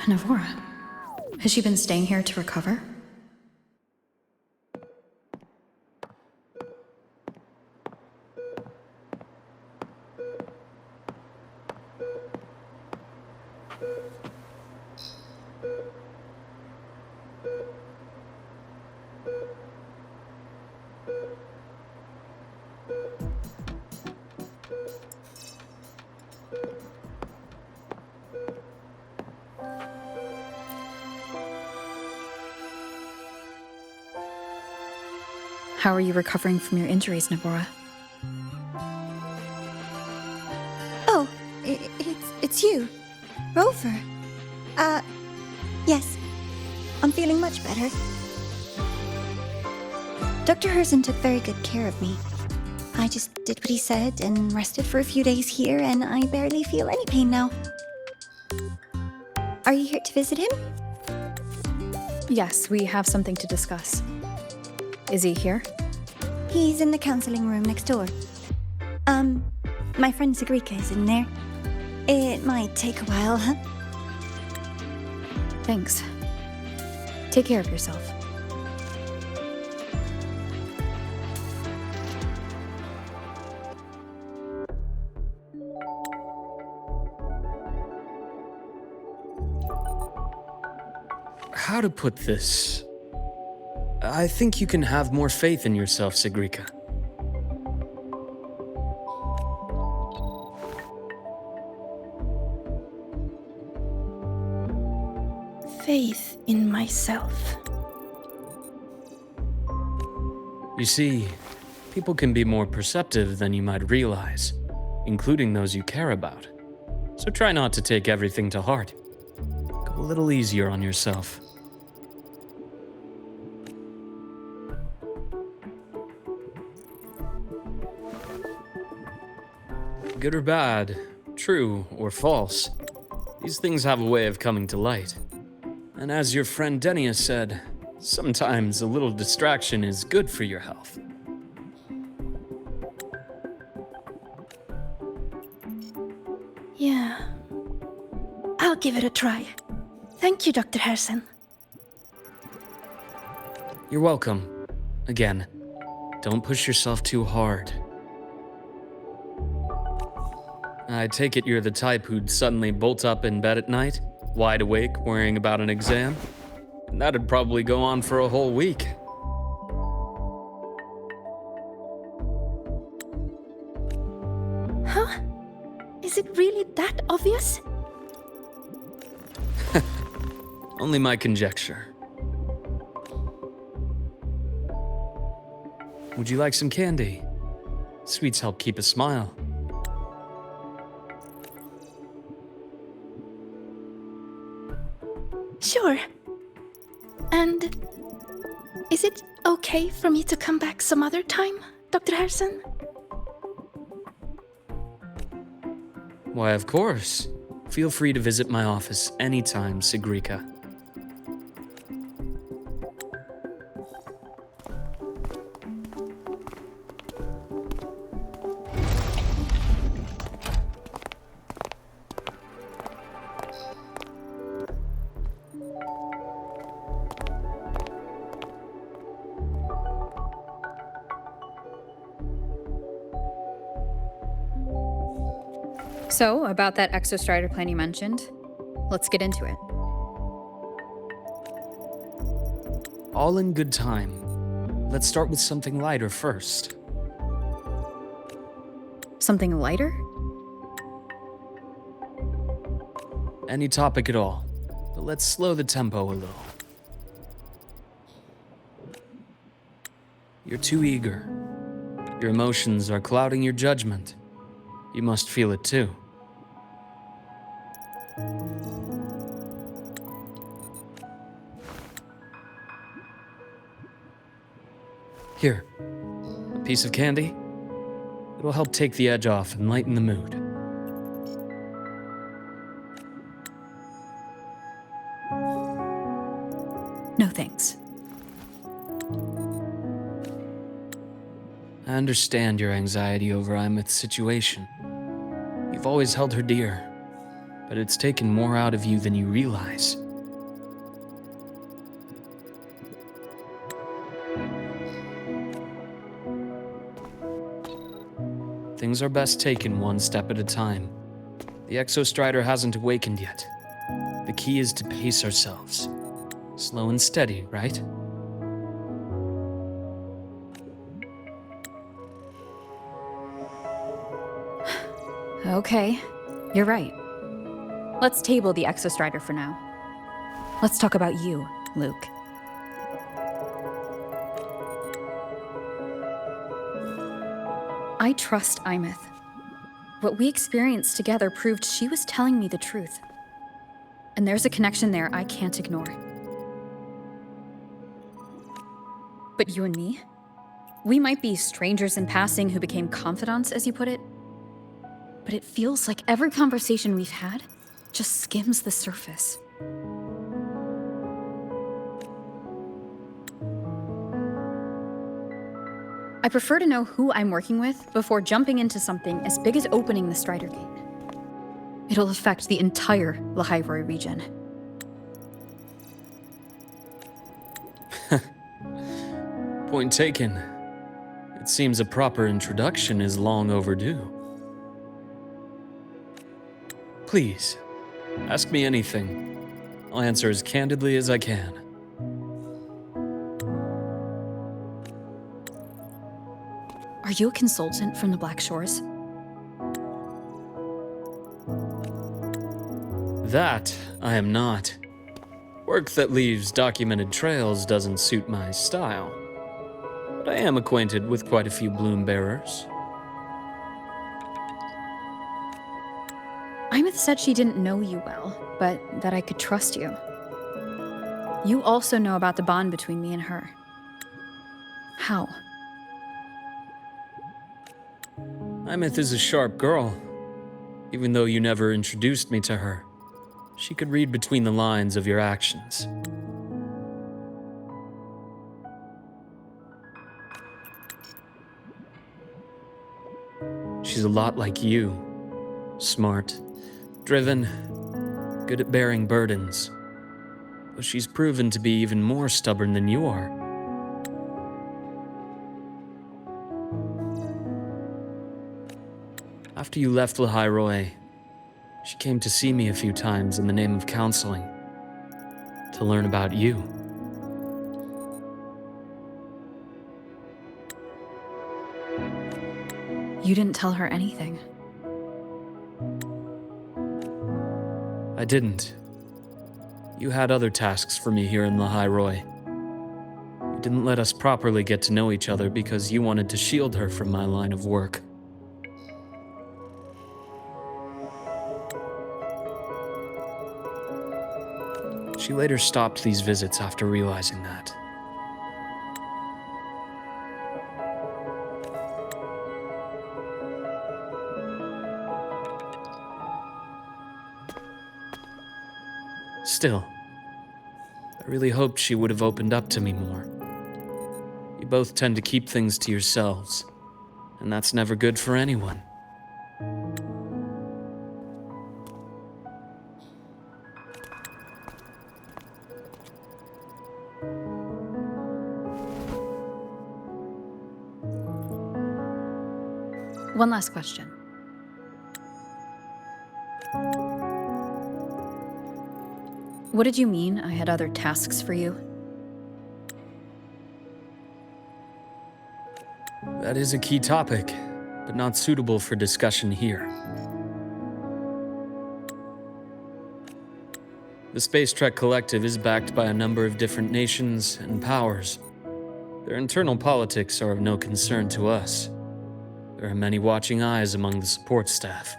Navora. Has she been staying here to recover? How are you recovering from your injuries, Navora? Oh, it's you. Rover. Yes. I'm feeling much better. Dr. Herson took very good care of me. I just did what he said and rested for a few days here, and I barely feel any pain now. Are you here to visit him? Yes, we have something to discuss. Is he here? He's in the counseling room next door. My friend Sigrika is in there. It might take a while, huh? Thanks. Take care of yourself. How to put this? I think you can have more faith in yourself, Sigrika. Faith in myself. You see, people can be more perceptive than you might realize, including those you care about. So try not to take everything to heart. Go a little easier on yourself. Good or bad, true or false, these things have a way of coming to light. And as your friend Denia said, sometimes a little distraction is good for your health. Yeah. I'll give it a try. Thank you, Dr. Herson. You're welcome. Again, don't push yourself too hard. I take it you're the type who'd suddenly bolt up in bed at night, wide awake, worrying about an exam? And that'd probably go on for a whole week. Huh? Is it really that obvious? Only my conjecture. Would you like some candy? Sweets help keep a smile. Sure. And is it okay for me to come back some other time, Dr. Herson? Why, of course. Feel free to visit my office anytime, Sigrika. So, about that exostrider plan you mentioned, let's get into it. All in good time. Let's start with something lighter first. Something lighter? Any topic at all, but let's slow the tempo a little. You're too eager. Your emotions are clouding your judgment. You must feel it too. Here, a piece of candy. It'll help take the edge off and lighten the mood. No thanks. I understand your anxiety over Imeth's situation. You've always held her dear, but it's taken more out of you than you realize. Things are best taken one step at a time. The Exostrider hasn't awakened yet. The key is to pace ourselves. Slow and steady, right? Okay, you're right. Let's table the Exostrider for now. Let's talk about you, Luke. I trust Imeth. What we experienced together proved she was telling me the truth. And there's a connection there I can't ignore. But you and me? We might be strangers in passing who became confidants, as you put it. But it feels like every conversation we've had just skims the surface. I prefer to know who I'm working with before jumping into something as big as opening the Strider Gate. It'll affect the entire Lahairoi region. Point taken. It seems a proper introduction is long overdue. Please, ask me anything. I'll answer as candidly as I can. Are you a consultant from the Black Shores? That I am not. Work that leaves documented trails doesn't suit my style. But I am acquainted with quite a few bloom bearers. Imeth said she didn't know you well, but that I could trust you. You also know about the bond between me and her. How? Imeth is a sharp girl. Even though you never introduced me to her, she could read between the lines of your actions. She's a lot like you. Smart, driven, good at bearing burdens. Though she's proven to be even more stubborn than you are. After you left Lahairoi, she came to see me a few times in the name of counseling, to learn about you. You didn't tell her anything. I didn't. You had other tasks for me here in Lahairoi. You didn't let us properly get to know each other because you wanted to shield her from my line of work. She later stopped these visits after realizing that. Still, I really hoped she would have opened up to me more. You both tend to keep things to yourselves, and that's never good for anyone. One last question. What did you mean I had other tasks for you? That is a key topic, but not suitable for discussion here. The Space Trek Collective is backed by a number of different nations and powers. Their internal politics are of no concern to us. There are many watching eyes among the support staff.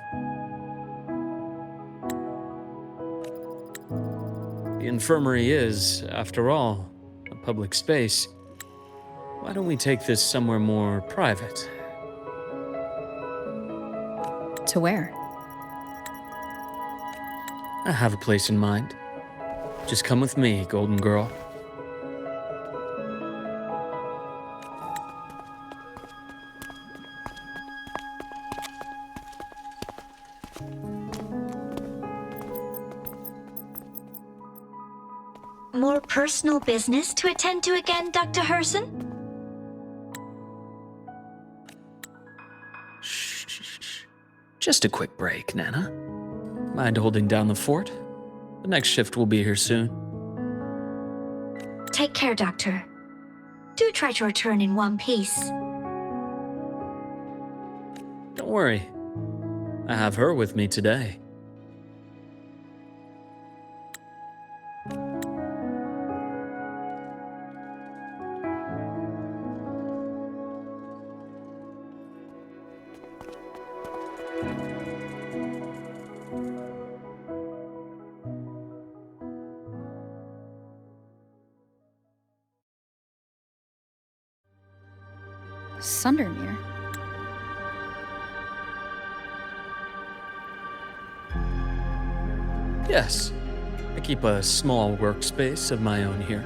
The infirmary is, after all, a public space. Why don't we take this somewhere more private? To where? I have a place in mind. Just come with me, Golden Girl. more personal business to attend to again, Dr. Herson? Shh. Just a quick break, Nana. Mind holding down the fort? The next shift will be here soon. Take care, Doctor. Do try to return in one piece. Don't worry. I have her with me today. Sundermere? Yes. I keep a small workspace of my own here.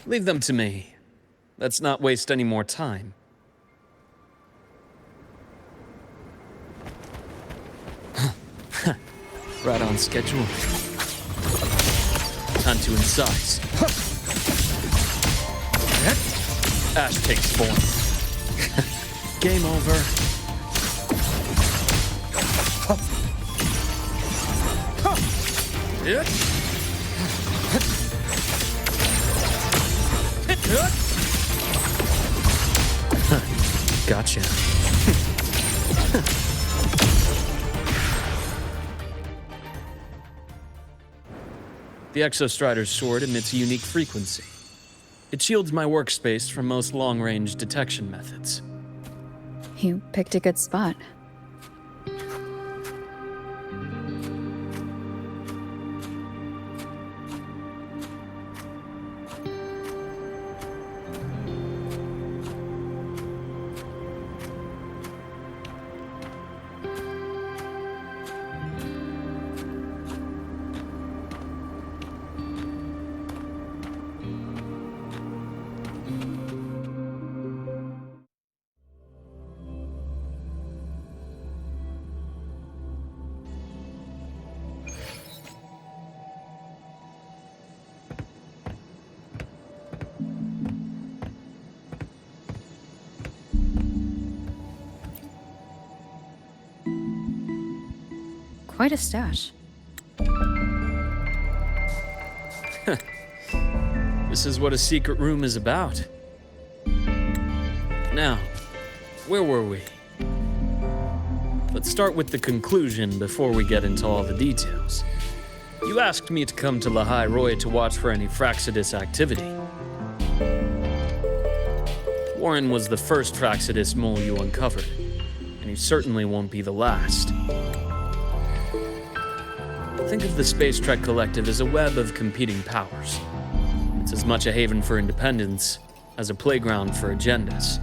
Leave them to me. Let's not waste any more time. Right on schedule. Time to incise. Ash takes form. Game over. Gotcha. The Exostrider's sword emits a unique frequency. It shields my workspace from most long-range detection methods. You picked a good spot. Quite a stash. This is what a secret room is about. Now, where were we? Let's start with the conclusion before we get into all the details. You asked me to come to Lahai Roy to watch for any Fraxidus activity. Warren was the first Fraxidus mole you uncovered, and he certainly won't be the last. Think of the Space Trek Collective as a web of competing powers. It's as much a haven for independence as a playground for agendas.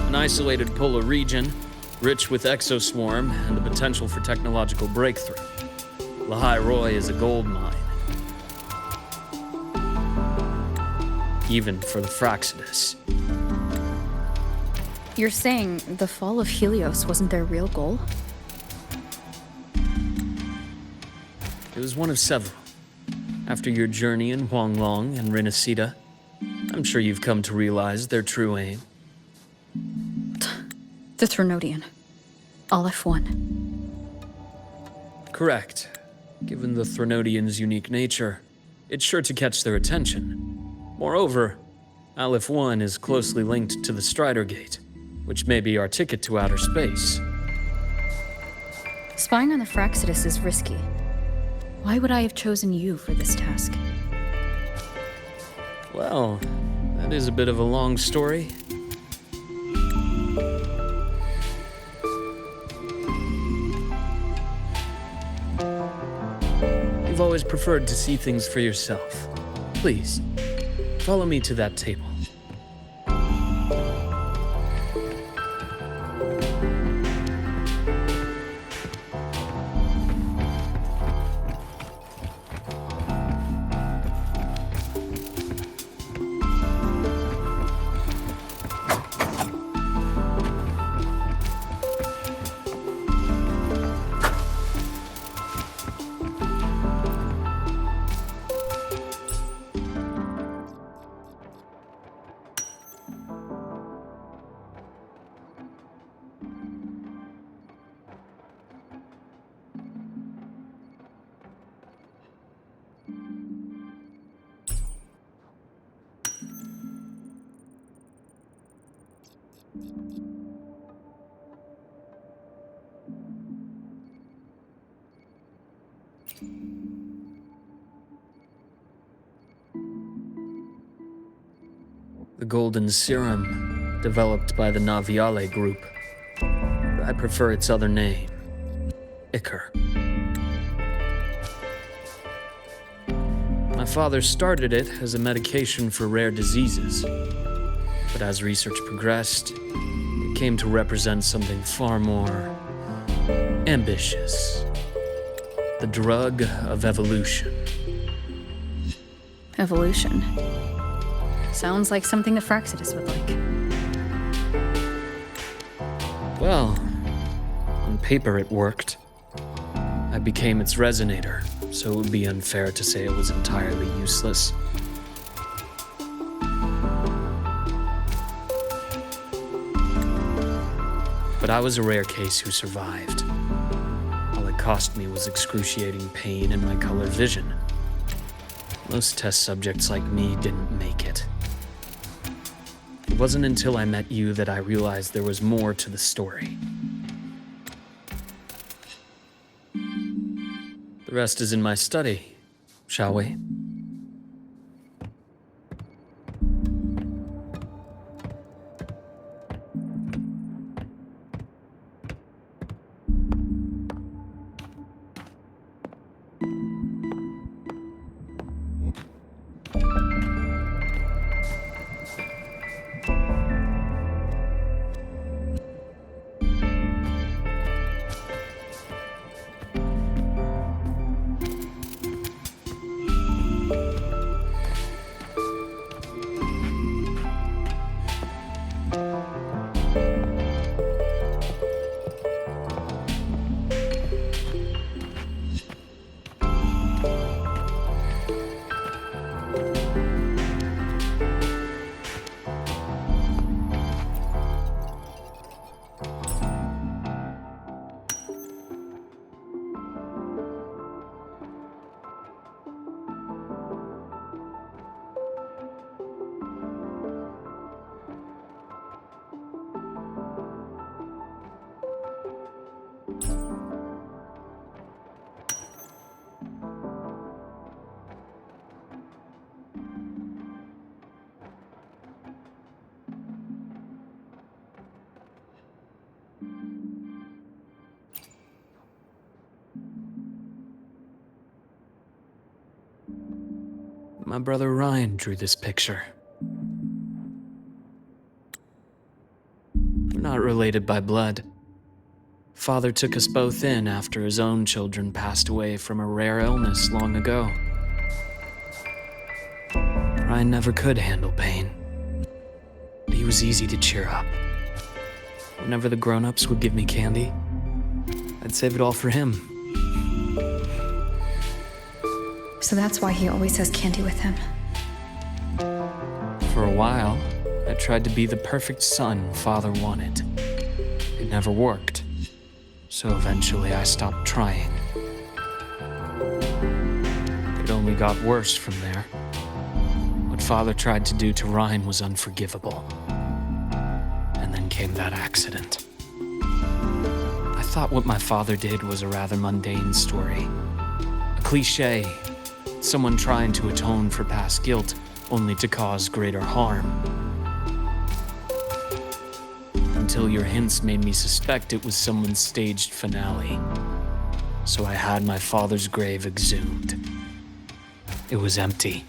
An isolated polar region, rich with exoswarm and the potential for technological breakthrough. Lahai Roy is a gold mine. Even for the Fraxidus. You're saying the fall of Helios wasn't their real goal? It was one of several. After your journey in Huanglong and Renacida, I'm sure you've come to realize their true aim. The Thrunodian. Aleph 1. Correct. Given the Thrunodian's unique nature, it's sure to catch their attention. Moreover, Aleph 1 is closely linked to the Strider Gate, which may be our ticket to outer space. Spying on the Fraxidus is risky. Why would I have chosen you for this task? Well, that is a bit of a long story. always preferred to see things for yourself. Please, follow me to that table. The golden serum, developed by the Naviale group. But I prefer its other name, Ichor. My father started it as a medication for rare diseases, but as research progressed, it came to represent something far more ambitious. The drug of evolution. Evolution. Sounds like something the Fraxidus would like. Well, on paper it worked. I became its resonator, so it would be unfair to say it was entirely useless. But I was a rare case who survived. All it cost me was excruciating pain and my color vision. Most test subjects like me didn't make it. It wasn't until I met you that I realized there was more to the story. The rest is in my study, shall we? My brother Ryan drew this picture. We're not related by blood. Father took us both in after his own children passed away from a rare illness long ago. Ryan never could handle pain, but he was easy to cheer up. Whenever the grown-ups would give me candy, I'd save it all for him. So that's why he always has candy with him. For a while, I tried to be the perfect son Father wanted. It never worked, so eventually I stopped trying. It only got worse from there. What Father tried to do to Ryan was unforgivable. And then came that accident. I thought what my father did was a rather mundane story. A cliché. Someone trying to atone for past guilt, only to cause greater harm. Until your hints made me suspect it was someone's staged finale. So I had my father's grave exhumed. It was empty.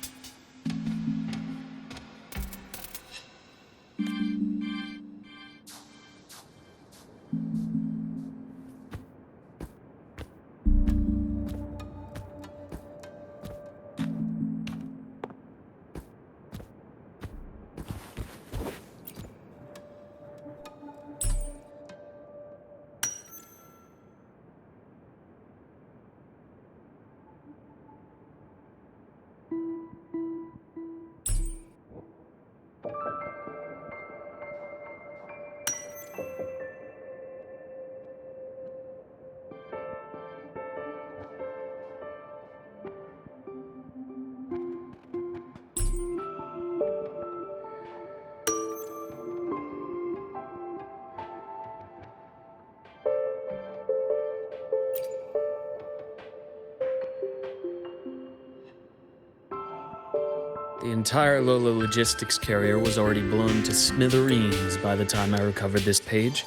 The entire Lola logistics carrier was already blown to smithereens by the time I recovered this page.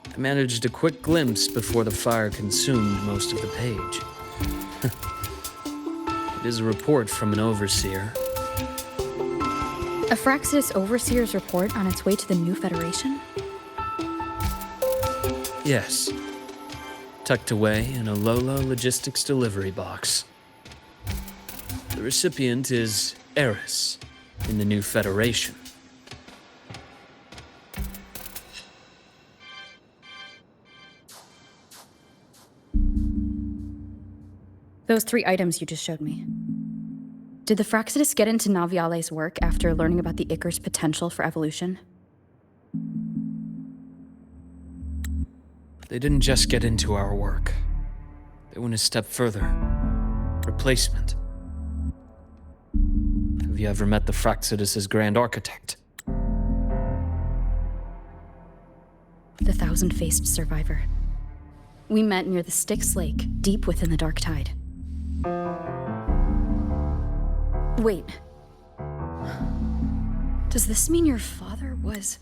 I managed a quick glimpse before the fire consumed most of the page. It is a report from an overseer. A Fraxis Overseer's report on its way to the new Federation? Yes. Tucked away in a Lola logistics delivery box. The recipient is Eris in the new Federation. Those 3 items you just showed me. Did the Fraxidus get into Naviale's work after learning about the Icar's potential for evolution? They didn't just get into our work. They went a step further. Replacement. Have you ever met the Fraxidus' Grand Architect? The thousand-faced survivor. We met near the Styx Lake, deep within the Dark Tide. Wait. Does this mean your father was...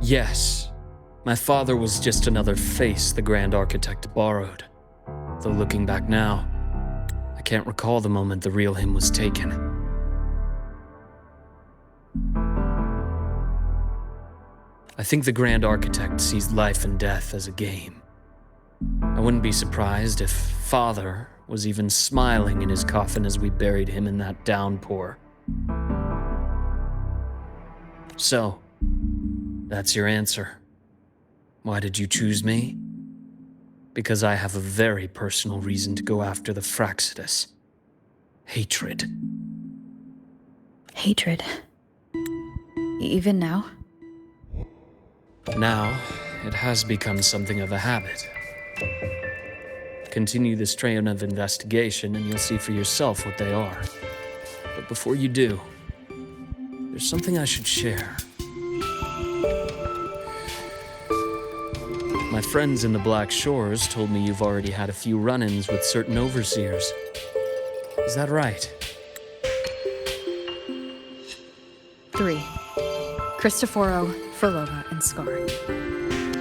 Yes. My father was just another face the Grand Architect borrowed. Though looking back now, I can't recall the moment the real him was taken. I think the Grand Architect sees life and death as a game. I wouldn't be surprised if Father was even smiling in his coffin as we buried him in that downpour. So, that's your answer. Why did you choose me? Because I have a very personal reason to go after the Fraxidus. Hatred. Hatred. Even now? Now, it has become something of a habit. Continue this train of investigation and you'll see for yourself what they are. But before you do, there's something I should share. My friends in the Black Shores told me you've already had a few run-ins with certain overseers. Is that right? 3. Cristoforo, Furlova, and Scar.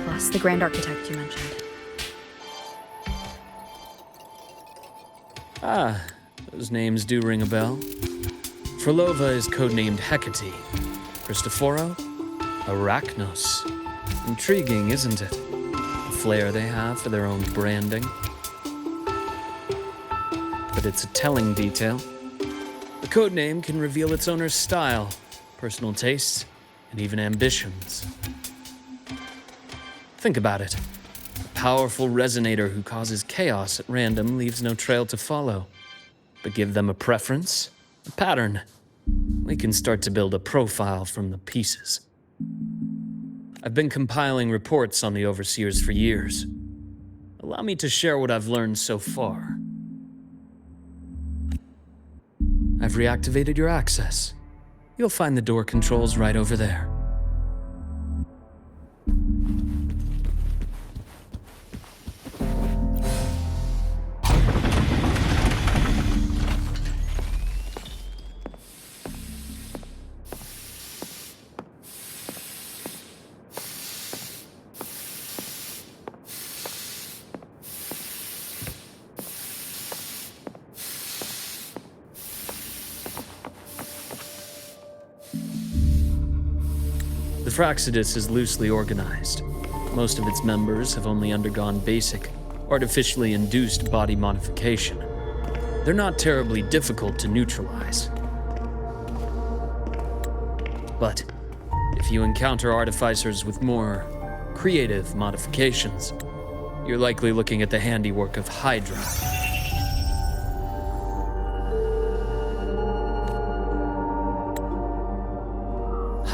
Plus the Grand Architect you mentioned. Ah, those names do ring a bell. Furlova is codenamed Hecate. Cristoforo? Arachnos. Intriguing, isn't it? The flair they have for their own branding. But it's a telling detail. The codename can reveal its owner's style, personal tastes, and even ambitions. Think about it. A powerful resonator who causes chaos at random leaves no trail to follow. But give them a preference, a pattern. We can start to build a profile from the pieces. I've been compiling reports on the Overseers for years. Allow me to share what I've learned so far. I've reactivated your access. You'll find the door controls right over there. Fraccidus is loosely organized. Most of its members have only undergone basic, artificially induced body modification. They're not terribly difficult to neutralize. But if you encounter artificers with more creative modifications, you're likely looking at the handiwork of Hydra.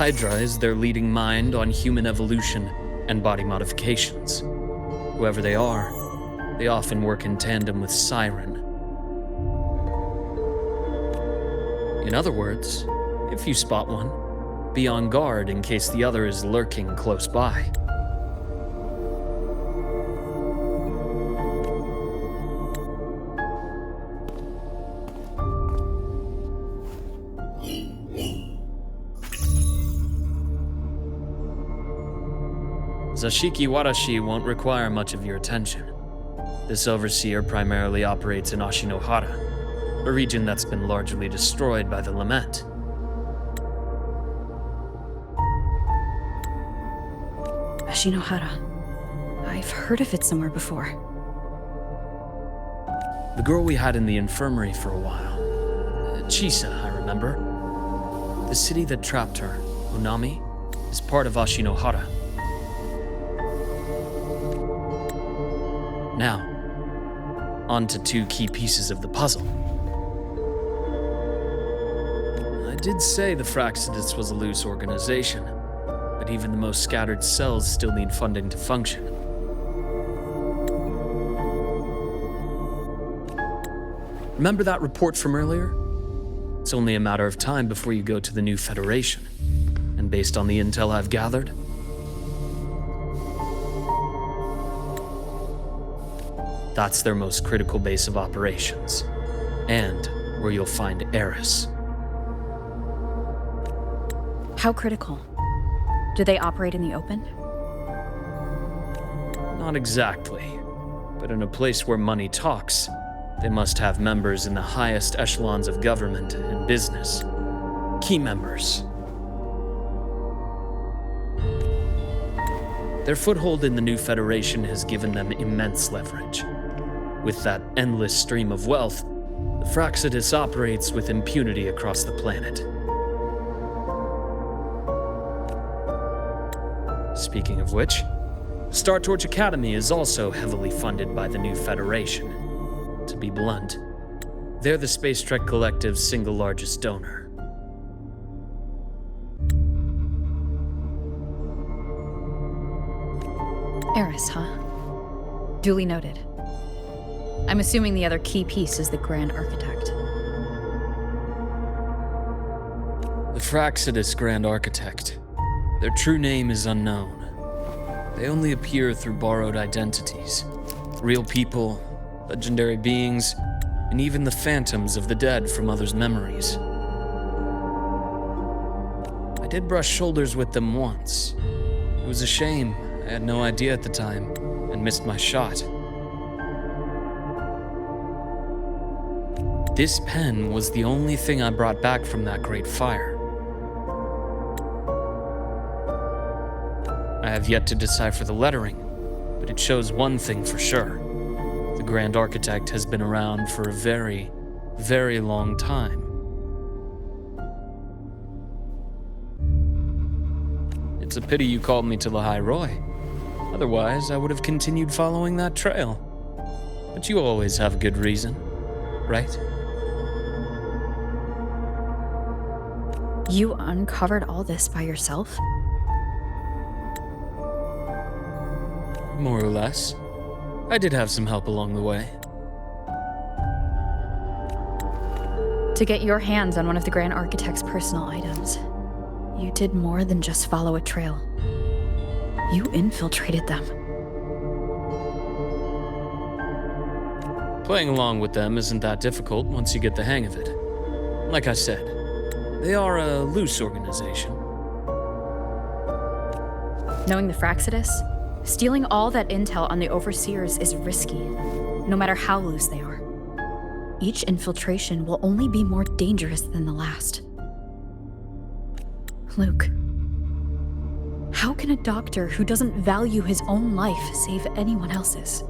Hydra is their leading mind on human evolution and body modifications. Whoever they are, they often work in tandem with Siren. In other words, if you spot one, be on guard in case the other is lurking close by. Zashiki Warashi won't require much of your attention. This overseer primarily operates in Ashinohara, a region that's been largely destroyed by the Lament. Ashinohara. I've heard of it somewhere before. The girl we had in the infirmary for a while. Chisa, I remember. The city that trapped her, Onami, is part of Ashinohara. Now, on to two key pieces of the puzzle. I did say the Fraccidus was a loose organization, but even the most scattered cells still need funding to function. Remember that report from earlier? It's only a matter of time before you go to the new Federation. And based on the intel I've gathered, that's their most critical base of operations, and where you'll find Eris. How critical? Do they operate in the open? Not exactly, but in a place where money talks, they must have members in the highest echelons of government and business. Key members. Their foothold in the new Federation has given them immense leverage. With that endless stream of wealth, the Fraccidus operates with impunity across the planet. Speaking of which, Star Torch Academy is also heavily funded by the new Federation. To be blunt, they're the Space Trek Collective's single largest donor. Eris, huh? Duly noted. I'm assuming the other key piece is the Grand Architect. The Fraccidus Grand Architect. Their true name is unknown. They only appear through borrowed identities. Real people, legendary beings, and even the phantoms of the dead from others' memories. I did brush shoulders with them once. It was a shame. I had no idea at the time, and missed my shot. This pen was the only thing I brought back from that great fire. I have yet to decipher the lettering, but it shows one thing for sure. The Grand Architect has been around for a very, very long time. It's a pity you called me to the High Roy. Otherwise, I would have continued following that trail. But you always have a good reason, right? You uncovered all this by yourself? More or less. I did have some help along the way. To get your hands on one of the Grand Architect's personal items, you did more than just follow a trail. You infiltrated them. Playing along with them isn't that difficult once you get the hang of it. Like I said, they are a loose organization. Knowing the Fraccidus, stealing all that intel on the Overseers is risky, no matter how loose they are. Each infiltration will only be more dangerous than the last. Luke, How can a doctor who doesn't value his own life save anyone else's?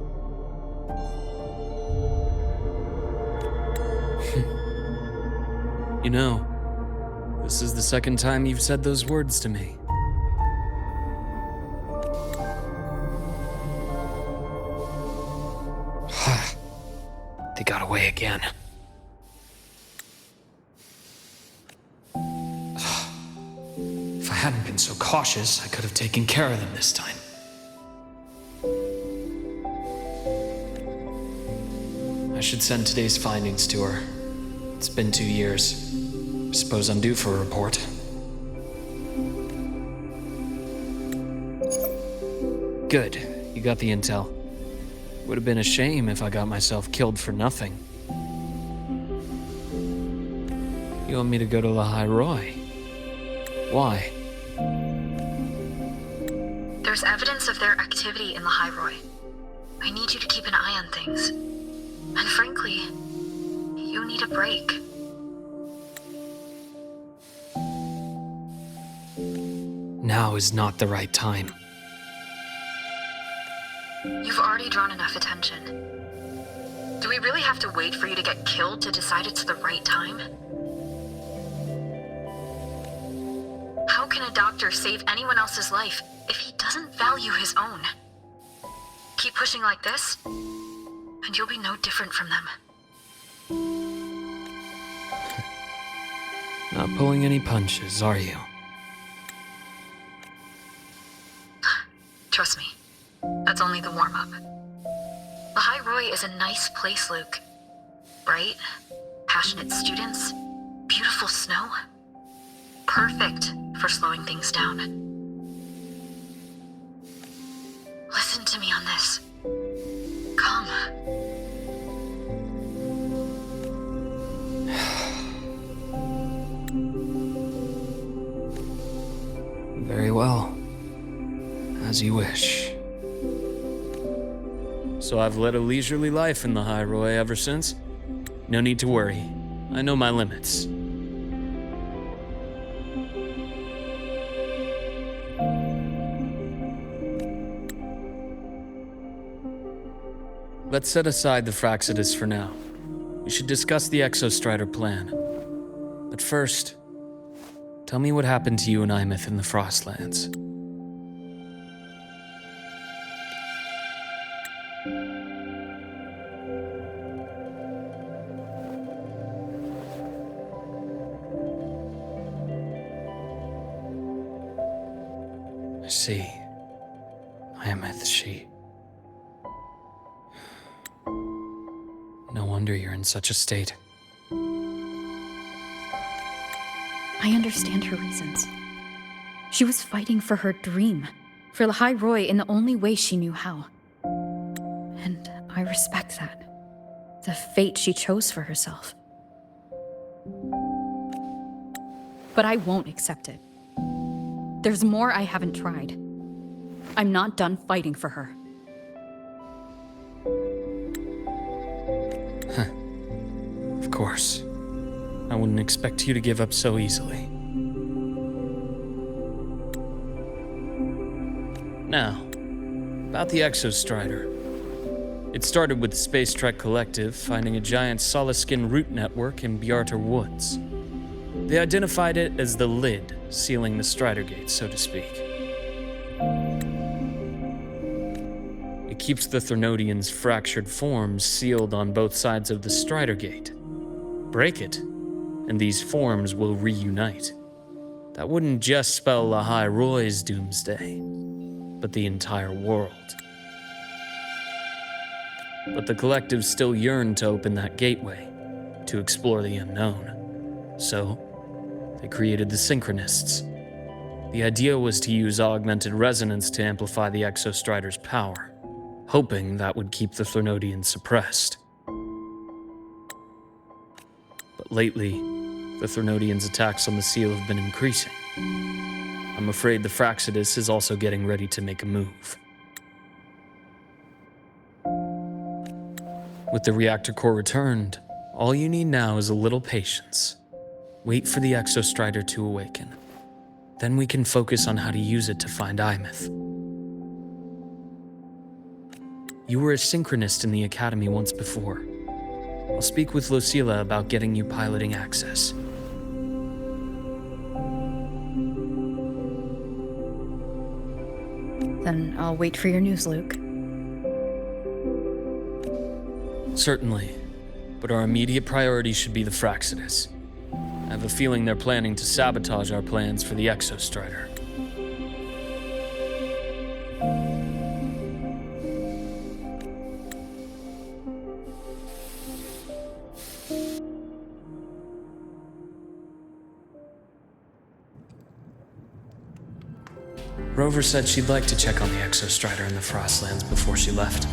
You know, this is the second time you've said those words to me. They got away again. If I hadn't been so cautious, I could have taken care of them this time. I should send today's findings to her. It's been 2 years. I suppose I'm due for a report. Good. You got the intel. Would have been a shame if I got myself killed for nothing. You want me to go to La High Roy? Why? There's evidence of their activity in the High Roy. I need you to keep an eye on things. And frankly, you need a break. Now is not the right time. You've already drawn enough attention. Do we really have to wait for you to get killed to decide it's the right time? How can a doctor save anyone else's life if he doesn't value his own? Keep pushing like this, and you'll be no different from them. Not pulling any punches, are you? Trust me, that's only the warm-up. The High Roy is a nice place, Luke. Bright, passionate students, beautiful snow. Perfect for slowing things down. Listen to me on this. Come. Very well. As you wish. So I've led a leisurely life in the High Roy ever since. No need to worry. I know my limits. Let's set aside the Fraxidus for now. We should discuss the Exostrider plan. But first, tell me what happened to you and Imeth in the Frostlands. I see. Imeth, she... No wonder you're in such a state. I understand her reasons. She was fighting for her dream, for the High Roy in the only way she knew how. And I respect that. The fate she chose for herself. But I won't accept it. There's more I haven't tried. I'm not done fighting for her. Of course. I wouldn't expect you to give up so easily. Now, about the Exostrider. It started with the Space Trek Collective finding a giant solid-skin root network in Bjarter Woods. They identified it as the lid, sealing the Strider Gate, so to speak. It keeps the Threnodians' fractured forms sealed on both sides of the Strider Gate. Break it, and these forms will reunite. That wouldn't just spell La High Roy's doomsday, but the entire world. But the Collective still yearned to open that gateway, to explore the unknown. So, they created the Synchronists. The idea was to use augmented resonance to amplify the Exostrider's power, hoping that would keep the Threnodians suppressed. But lately, the Threnodians' attacks on the seal have been increasing. I'm afraid the Fraxidus is also getting ready to make a move. With the reactor core returned, all you need now is a little patience. Wait for the Exostrider to awaken. Then we can focus on how to use it to find Imeth. You were a synchronist in the academy once before. I'll speak with Lucilla about getting you piloting access. Then I'll wait for your news, Luke. Certainly, but our immediate priority should be the Fraxidus. I have a feeling they're planning to sabotage our plans for the Exostrider. Rover said she'd like to check on the Exostrider in the Frostlands before she left.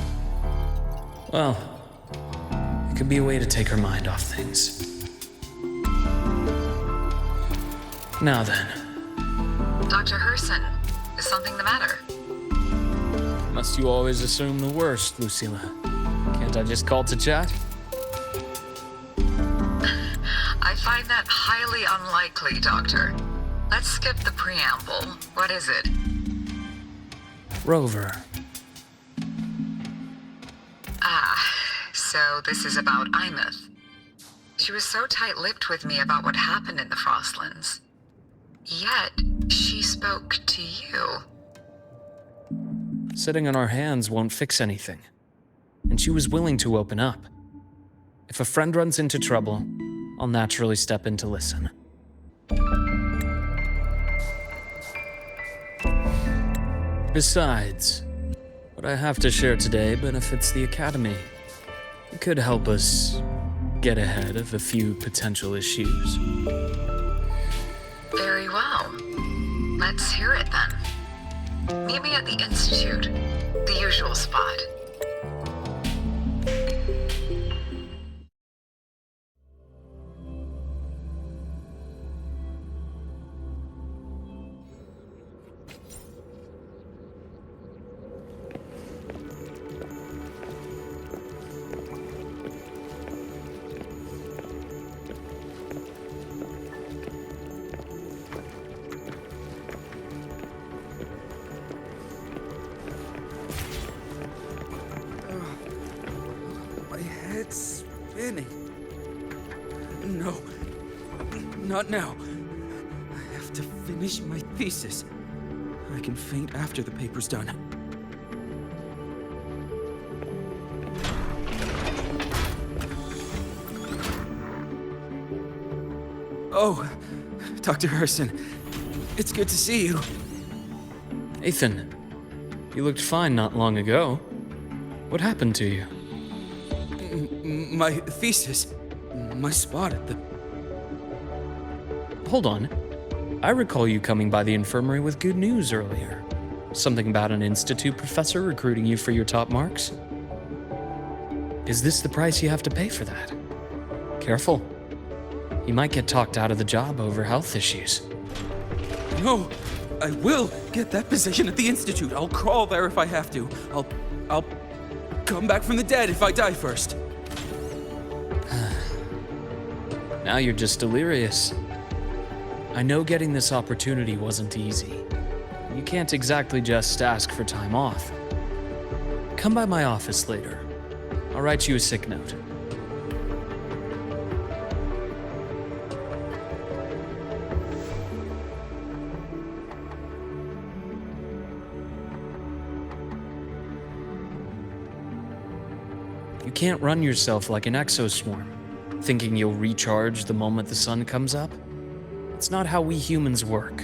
Well, it could be a way to take her mind off things. Now then. Dr. Herson, is something the matter? Must you always assume the worst, Lucilla? Can't I just call to chat? I find that highly unlikely, Doctor. Let's skip the preamble. What is it? Rover. So this is about Imeth. She was so tight-lipped with me about what happened in the Frostlands. Yet, she spoke to you. Sitting on our hands won't fix anything. And she was willing to open up. If a friend runs into trouble, I'll naturally step in to listen. Besides, what I have to share today benefits the Academy. It could help us get ahead of a few potential issues. Very well. Let's hear it then. Meet me at the Institute, the usual spot. It's spinning. No, not now. I have to finish my thesis. I can faint after the paper's done. Oh, Dr. Herson, it's good to see you. Ethan, you looked fine not long ago. What happened to you? My thesis. My spot at the... Hold on. I recall you coming by the infirmary with good news earlier. Something about an institute professor recruiting you for your top marks? Is this the price you have to pay for that? Careful. You might get talked out of the job over health issues. No, I will get that position at the Institute. I'll crawl there if I have to. I'll come back from the dead if I die first. Now you're just delirious. I know getting this opportunity wasn't easy. You can't exactly just ask for time off. Come by my office later. I'll write you a sick note. You can't run yourself like an exoswarm, thinking you'll recharge the moment the sun comes up. It's not how we humans work.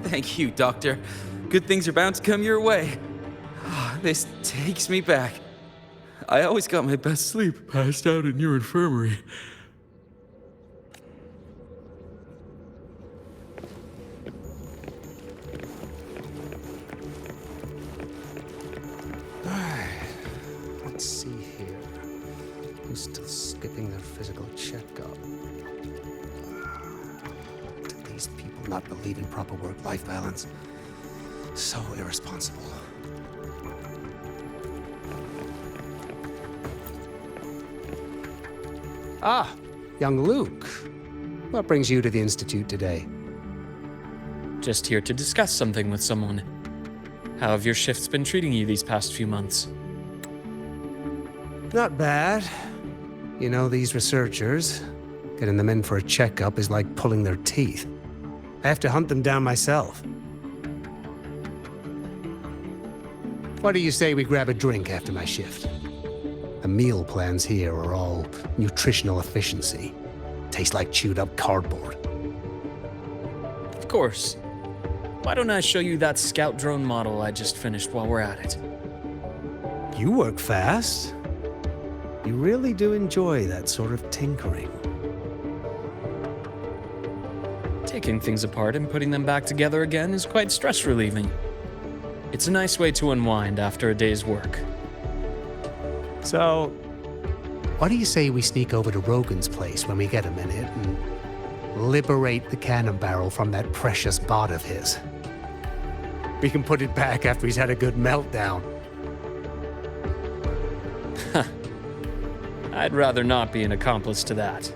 Thank you, Doctor. Good things are bound to come your way. This takes me back. I always got my best sleep passed out in your infirmary. Let's see here. Who's still skipping their physical checkup? Do these people not believe in proper work-life balance? So irresponsible. Young Luke, what brings you to the Institute today? Just here to discuss something with someone. How have your shifts been treating you these past few months? Not bad. You know, these researchers, getting them in for a checkup is like pulling their teeth. I have to hunt them down myself. What do you say we grab a drink after my shift? The meal plans here are all nutritional efficiency. Taste like chewed up cardboard. Of course. Why don't I show you that scout drone model I just finished while we're at it? You work fast. You really do enjoy that sort of tinkering. Taking things apart and putting them back together again is quite stress relieving. It's a nice way to unwind after a day's work. So, what do you say we sneak over to Rogan's place when we get a minute and liberate the cannon barrel from that precious bot of his? We can put it back after he's had a good meltdown. I'd rather not be an accomplice to that.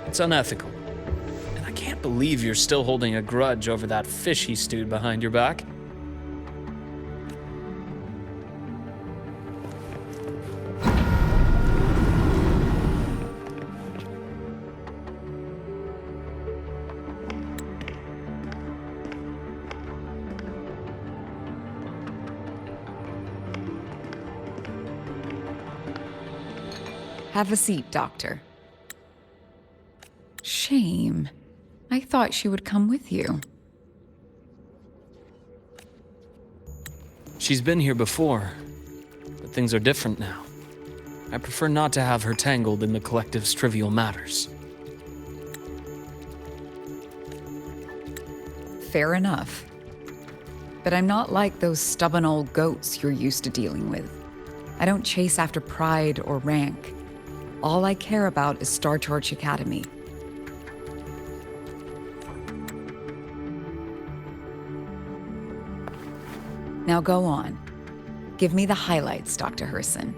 It's unethical. And I can't believe you're still holding a grudge over that fish he stewed behind your back. Have a seat, Doctor. Shame. I thought she would come with you. She's been here before, but things are different now. I prefer not to have her tangled in the collective's trivial matters. Fair enough. But I'm not like those stubborn old goats you're used to dealing with. I don't chase after pride or rank. All I care about is Star Torch Academy. Now go on. Give me the highlights, Dr. Herson.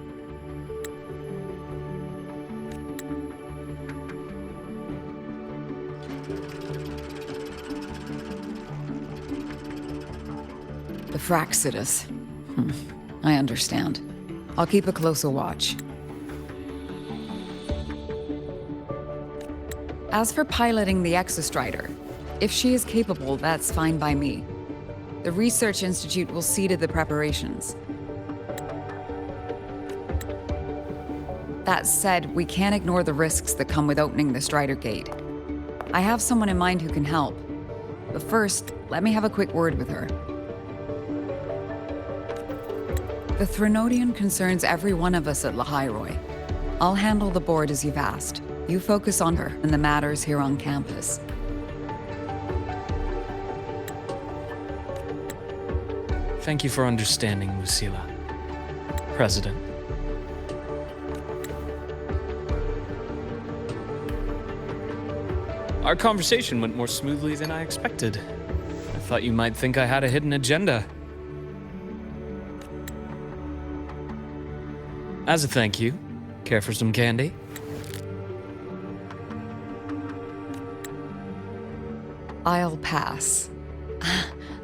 The Fraxidus. I understand. I'll keep a closer watch. As for piloting the Exostrider, if she is capable, that's fine by me. The Research Institute will see to the preparations. That said, we can't ignore the risks that come with opening the Strider Gate. I have someone in mind who can help. But first, let me have a quick word with her. The Threnodian concerns every one of us at Lahairoi. I'll handle the board as you've asked. You focus on her and the matters here on campus. Thank you for understanding, Lucila. President. Our conversation went more smoothly than I expected. I thought you might think I had a hidden agenda. As a thank you, care for some candy? I'll pass.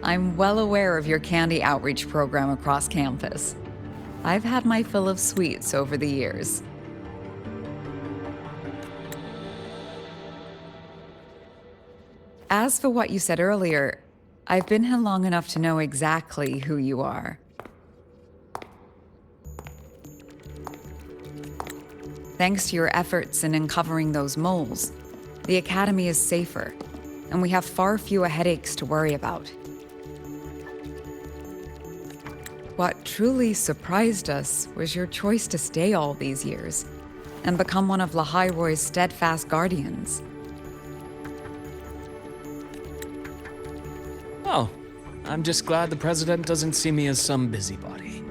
I'm well aware of your candy outreach program across campus. I've had my fill of sweets over the years. As for what you said earlier, I've been here long enough to know exactly who you are. Thanks to your efforts in uncovering those moles, the Academy is safer, and we have far fewer headaches to worry about. What truly surprised us was your choice to stay all these years and become one of Lahairoi's steadfast guardians. Oh, I'm just glad the president doesn't see me as some busybody.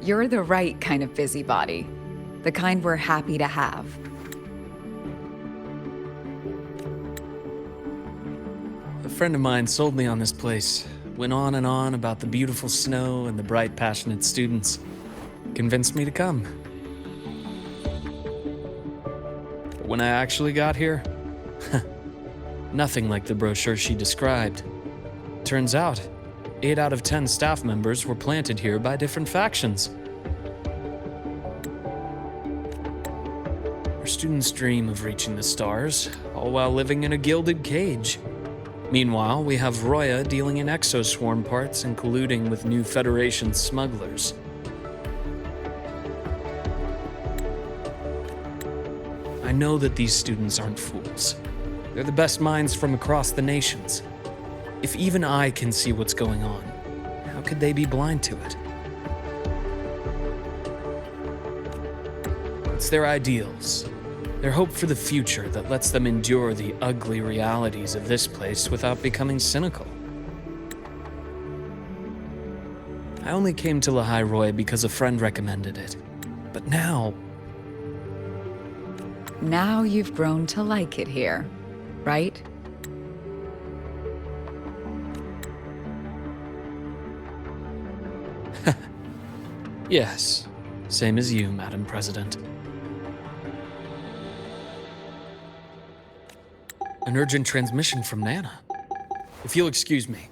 You're the right kind of busybody, the kind we're happy to have. A friend of mine sold me on this place. Went on and on about the beautiful snow and the bright, passionate students. Convinced me to come. when I actually got here? Nothing like the brochure she described. Turns out, 8 out of 10 staff members were planted here by different factions. Our students dream of reaching the stars, all while living in a gilded cage. Meanwhile, we have Roya dealing in exoswarm parts and colluding with new Federation smugglers. I know that these students aren't fools. They're the best minds from across the nations. If even I can see what's going on, how could they be blind to it? It's their ideals, their hope for the future that lets them endure the ugly realities of this place without becoming cynical. I only came to Lahai Roy because a friend recommended it. But now you've grown to like it here, right? Yes, same as you, Madam President. An urgent transmission from Nana. If you'll excuse me.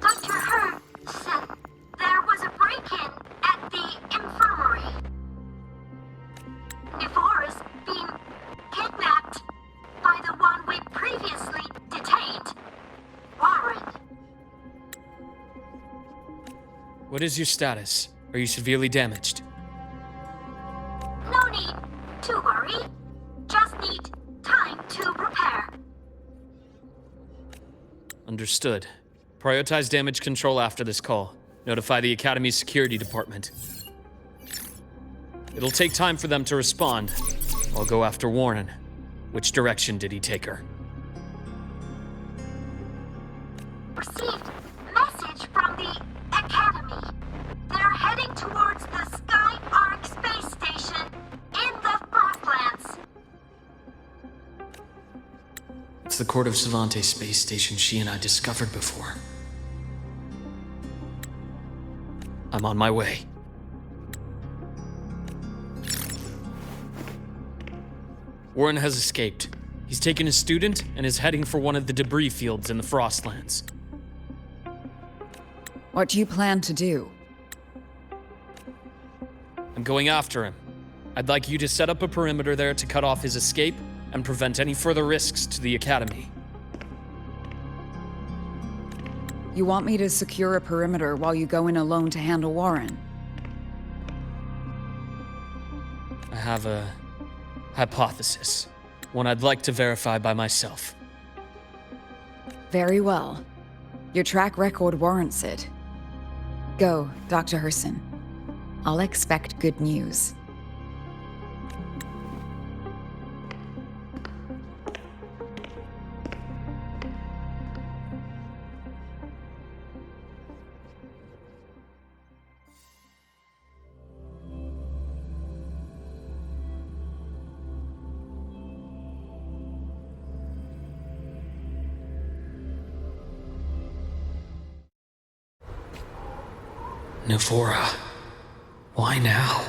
Dr. Hurd said there was a break-in at the infirmary. Nevora's being kidnapped by the one we previously detained, Warren. What is your status? Are you severely damaged? No need to worry. Just need time to prepare. Understood. Prioritize damage control after this call. Notify the Academy's security department. It'll take time for them to respond. I'll go after Warren. Which direction did he take her? Received message from the Academy. They're heading towards the Sky Arc space station in the Frostlands. It's the Court of Savante space station she and I discovered before. I'm on my way. Warren has escaped. He's taken a student and is heading for one of the debris fields in the Frostlands. What do you plan to do? I'm going after him. I'd like you to set up a perimeter there to cut off his escape and prevent any further risks to the Academy. You want me to secure a perimeter while you go in alone to handle Warren? I have a hypothesis, one I'd like to verify by myself. Very well. Your track record warrants it. Go, Dr. Herson. I'll expect good news. Nevora, why now?